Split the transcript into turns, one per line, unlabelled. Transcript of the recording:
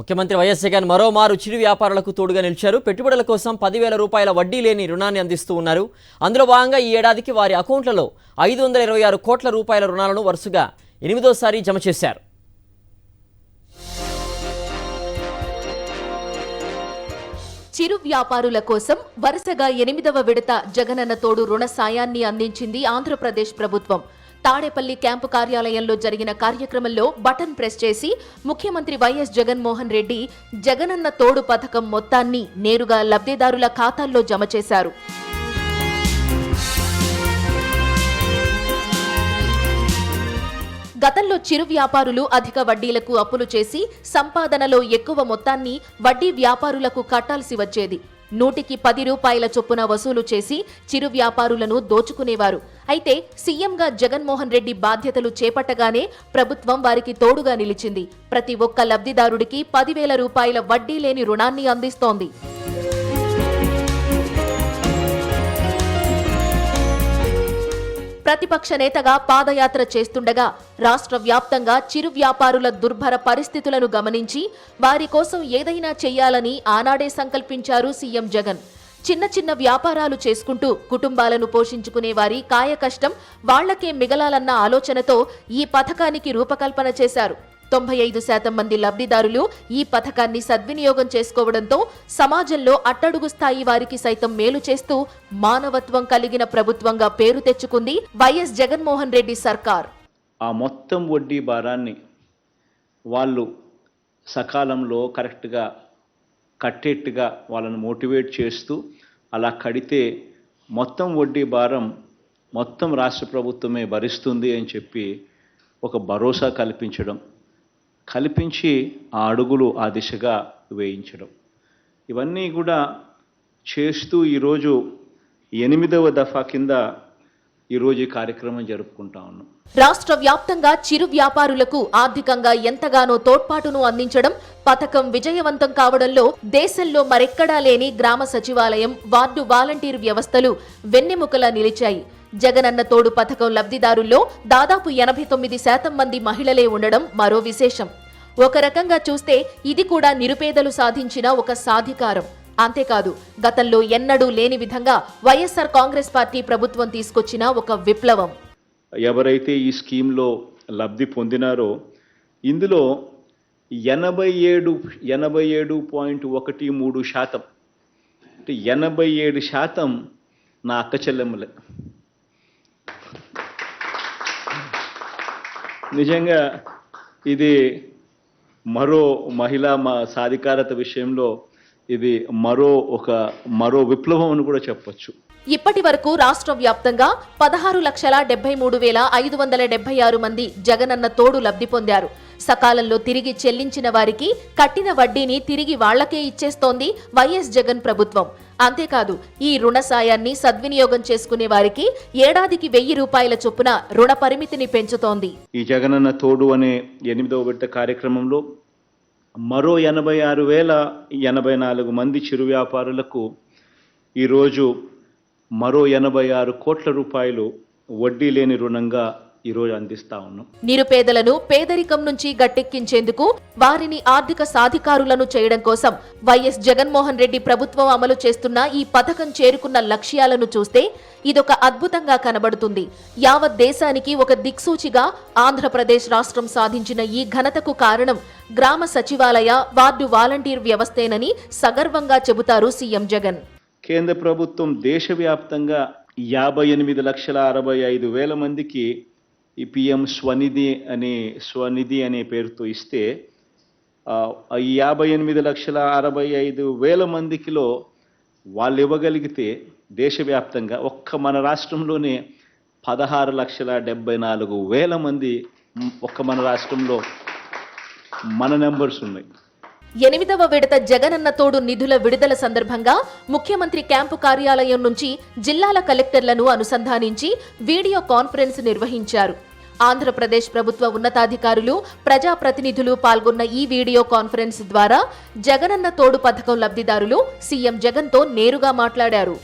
ముఖ్యమంత్రి వైఎస్ జగన్ మరోమారు చిరు వ్యాపారులకు తోడుగా నిలిచారు. పెట్టుబడుల కోసం 10,000 రూపాయల వడ్డీ లేని రుణాన్ని అందిస్తూ ఉన్నారు. అందులో భాగంగా ఈ ఏడాదికి వారి అకౌంట్లలో 526 కోట్ల రూపాయల రుణాలను వరుసగా 8వసారి జమ చేశారు.
చిరు వ్యాపారుల కోసం వరుసగా 8వ విడత జగనన్న తోడు రుణ సాయాన్ని అందించింది ఆంధ్రప్రదేశ్ ప్రభుత్వం. తాడేపల్లి క్యాంపు కార్యాలయంలో జరిగిన కార్యక్రమంలో బటన్ ప్రెస్ చేసి ముఖ్యమంత్రి వైఎస్ జగన్మోహన్ రెడ్డి జగనన్న తోడు పథకం మొత్తాన్ని నేరుగా లబ్ధిదారుల ఖాతాల్లో జమ చేశారు. గతంలో చిరు వ్యాపారులు అధిక వడ్డీలకు అప్పులు చేసి సంపాదనలో ఎక్కువ మొత్తాన్ని వడ్డీ వ్యాపారులకు కట్టాల్సి వచ్చేది. 100కి 10 రూపాయల చొప్పున వసూలు చేసి చిరు వ్యాపారులను దోచుకునేవారు. అయితే సీఎంగా జగన్మోహన్ రెడ్డి బాధ్యతలు చేపట్టగానే ప్రభుత్వం వారికి తోడుగా నిలిచింది. ప్రతి ఒక్క లబ్ధిదారుడికి 10,000 రూపాయల వడ్డీ లేని రుణాన్ని అందిస్తోంది. ప్రతిపక్ష నేతగా పాదయాత్ర చేస్తుండగా రాష్ట్ర వ్యాప్తంగా చిరు వ్యాపారుల దుర్భర పరిస్థితులను గమనించి వారి కోసం ఏదైనా చెయ్యాలని ఆనాడే సంకల్పించారు సీఎం జగన్. చిన్న చిన్న వ్యాపారాలు చేసుకుంటూ కుటుంబాలను పోషించుకునే వారి కాయకష్టం వాళ్లకే మిగలాలన్న ఆలోచనతో ఈ పథకానికి రూపకల్పన చేశారు. 95% మంది లబ్ధిదారులు ఈ పథకాన్ని సద్వినియోగం చేసుకోవడంతో సమాజంలో అట్టడుగు స్థాయి వారికి సైతం మేలు చేస్తూ మానవత్వం కలిగిన ప్రభుత్వంగా పేరు తెచ్చుకుంది వైఎస్ జగన్మోహన్ రెడ్డి సర్కార్.
ఆ మొత్తం వడ్డీ భారాన్ని వాళ్ళు సకాలంలో కరెక్ట్గా కట్టేట్టుగా వాళ్ళని మోటివేట్ చేస్తూ అలా కడితే మొత్తం వడ్డీ భారం మొత్తం రాష్ట్ర ప్రభుత్వమే భరిస్తుంది అని చెప్పి ఒక భరోసా కల్పించి ఆ అడుగులు ఆ దిశగా వేయించడం, ఇవన్నీ కూడా చేస్తూ ఈరోజు 8వ దఫా కింద ఈరోజు ఈ కార్యక్రమం జరుపుకుంటా ఉన్నాం.
రాష్ట్ర వ్యాప్తంగా చిరు వ్యాపారులకు ఆర్థికంగా ఎంతగానో తోడ్పాటును అందించడం పథకం విజయవంతం కావడంలో దేశంలో మరెక్కడా లేని గ్రామ సచివాలయం, వార్డు వాలంటీర్ వ్యవస్థలు వెన్నెముకలా నిలిచాయి. జగనన్న తోడు పథకం లబ్ధిదారుల్లో దాదాపు 89% మంది మహిళలే ఉండడం మరో విశేషం. ఒక రకంగా చూస్తే ఇది కూడా నిరుపేదలు సాధించిన ఒక సాధికారం. అంతేకాదు, గతంలో ఎన్నడూ లేని విధంగా వైఎస్ఆర్ కాంగ్రెస్ పార్టీ ప్రభుత్వం తీసుకొచ్చిన ఒక విప్లవం.
ఎవరైతే ఈ స్కీమ్లో లబ్ధి పొందినారో ఇందులో 87.13% అంటే 87% నా అక్క చెల్లెమ్మలే. నిజంగా ఇది మరో మహిళా సాధికారత విషయంలో ఇది మరో విప్లవం అని కూడా చెప్పొచ్చు.
ఇప్పటి వరకు రాష్ట్ర వ్యాప్తంగా 16,73,576 మంది జగనన్న తోడు లబ్ధి పొందారు. సకాలంలో తిరిగి చెల్లించిన వారికి కట్టిన వడ్డీని తిరిగి వాళ్లకే ఇచ్చేస్తోంది వైఎస్ జగన్ ప్రభుత్వం. అంతేకాదు, ఈ రుణ సాయాన్ని సద్వినియోగం చేసుకునే వారికి ఏడాదికి 1,000 రూపాయల చొప్పున రుణ పరిమితిని పెంచుతోంది.
ఈ జగనన్న తోడు అనే 8వ విడత కార్యక్రమంలో మరో 86,084 మంది చిరు వ్యాపారులకు ఈరోజు మరో 86 కోట్ల రూపాయలు వడ్డీ లేని రుణంగా ఈరోజు అందిస్తా ఉన్నాం.
నిరుపేదలను పేదరికం నుంచి గట్టెక్కించేందుకు, వారిని ఆర్థిక సాధికారులను చేయడం కోసం వైఎస్ జగన్మోహన్ రెడ్డి ప్రభుత్వం అమలు చేస్తున్న ఈ పథకం చేరుకున్న లక్ష్యాలను చూస్తే ఇదొక అద్భుతంగా కనబడుతుంది. యావత్ దేశానికి ఒక దిక్సూచిగా ఆంధ్రప్రదేశ్ రాష్ట్రం సాధించిన ఈ ఘనతకు కారణం గ్రామ సచివాలయ, వార్డు వాలంటీర్ వ్యవస్థేనని సగర్వంగా చెబుతారు సీఎం జగన్.
కేంద్ర ప్రభుత్వం దేశవ్యాప్తంగా 58,65,000 మందికి ఈ పిఎం స్వనిధి అనే పేరుతో ఇస్తే 58,65,000 మందికిలో వాళ్ళు ఇవ్వగలిగితే దేశవ్యాప్తంగా ఒక్క మన రాష్ట్రంలోనే 16,74,000 మంది ఒక్క మన రాష్ట్రంలో మన నెంబర్స్ ఉన్నాయి.
8వ విడత జగనన్న తోడు నిధుల విడుదల సందర్భంగా ముఖ్యమంత్రి క్యాంపు కార్యాలయం నుంచి జిల్లాల కలెక్టర్లను అనుసంధానించి వీడియో కాన్ఫరెన్స్ నిర్వహించారు. ఆంధ్రప్రదేశ్ ప్రభుత్వ ఉన్నతాధికారులు, ప్రజాప్రతినిధులు పాల్గొన్న ఈ వీడియో కాన్ఫరెన్స్ ద్వారా జగనన్న తోడు పథకం లబ్ధిదారులు సీఎం జగన్తో నేరుగా మాట్లాడారు.